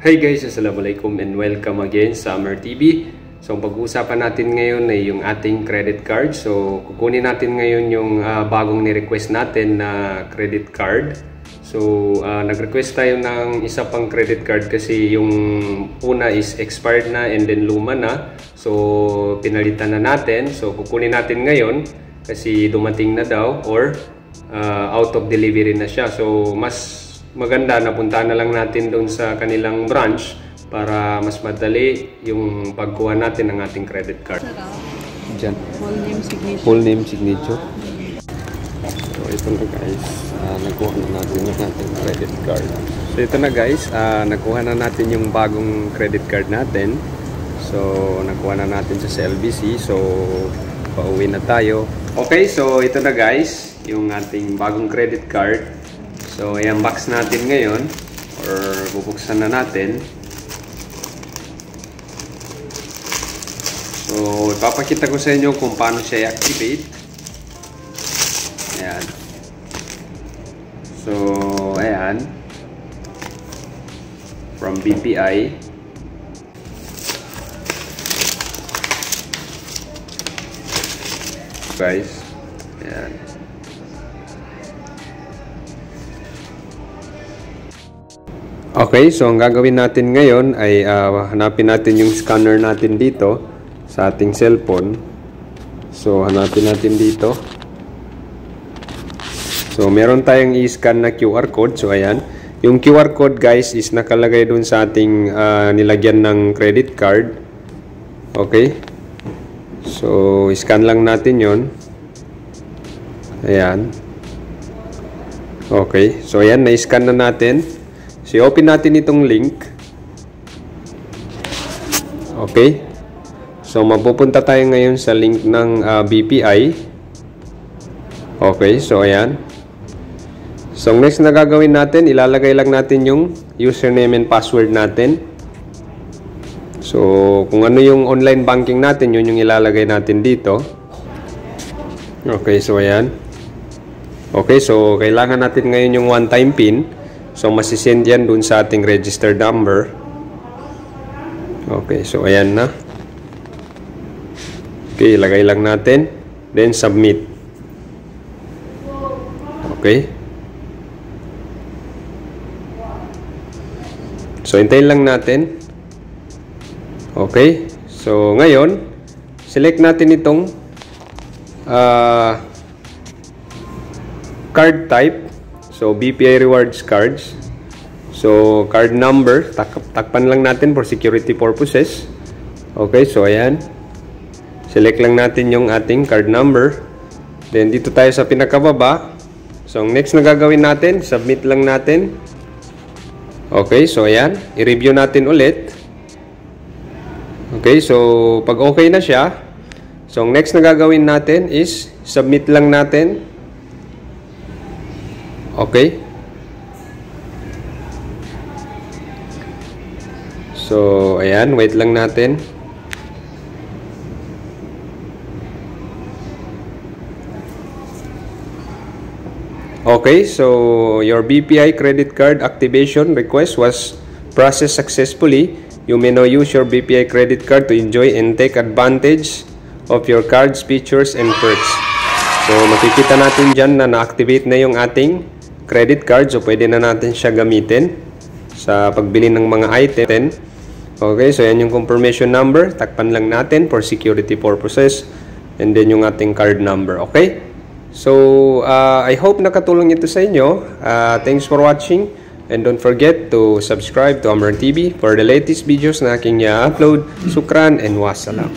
Hi guys, Assalamualaikum and welcome again sa Amer TV. So, ang pag-uusapan natin ngayon ay yung ating credit card. So, kukunin natin ngayon yung bagong ni-request natin na credit card. So, nag-request tayo ng isa pang credit card kasi yung una is expired na and then luma na. So, pinalitan na natin. So, kukunin natin ngayon kasi dumating na daw or out of delivery na siya. So, mas maganda na puntahan na lang natin doon sa kanilang branch para mas madali yung pagkuha natin ng ating credit card. Diyan. Full name signature. So ito na guys, nakuha na natin yung ating credit card. So ito na guys, nakuha na natin yung bagong credit card natin. So nakuha na natin sa CLBC. So pauwi na tayo. Okay, so ito na guys, yung ating bagong credit card. So, ayan, box natin ngayon or bubuksan na natin. So, ipapakita ko sa inyo kung paano siya i-activate. Ayan. So, ayan. From BPI. Guys. Ayan. Okay, so ang gagawin natin ngayon ay hanapin natin yung scanner natin dito sa ating cellphone. So, hanapin natin dito. So, meron tayong i-scan na QR code. So, ayan. Yung QR code guys is nakalagay dun sa ating nilagyan ng credit card. Okay. So, scan lang natin yon. Ayan. Okay. So, ayan. Na-scan na natin. So, open natin itong link. Okay. So, mapupunta tayo ngayon sa link ng BPI. Okay. So, ayan. So, next na gagawin natin, ilalagay lang natin yung username and password natin. So, kung ano yung online banking natin, yun yung ilalagay natin dito. Okay. So, ayan. Okay. So, kailangan natin ngayon yung one-time PIN. So, masisend yan dun sa ating registered number. Okay, so ayan na. Okay, ilagay lang natin. Then, submit. Okay. So, hintayin lang natin. Okay. So, ngayon, select natin itong card type. So, BPI Rewards Cards. So, card number. Takpan lang natin for security purposes. Okay, so ayan. Select lang natin yung ating card number. Then, dito tayo sa pinakababa. So, ang next na gagawin natin, submit lang natin. Okay, so ayan. I-review natin ulit. Okay, so pag okay na siya, so ang next na gagawin natin is submit lang natin. Okay. So, ayan. Wait lang natin. Okay. So, your BPI credit card activation request was processed successfully. You may now use your BPI credit card to enjoy and take advantage of your card's features and perks. So, makikita natin dyan na na-activate na yung ating credit card, so pwede na natin siya gamitin sa pagbili ng mga item. Okay, so yan yung confirmation number. Takpan lang natin for security purposes. And then yung ating card number. Okay? So, I hope nakatulong ito sa inyo. Thanks for watching. And don't forget to subscribe to Amer TV for the latest videos na aking i-upload. Sukran and wassalam.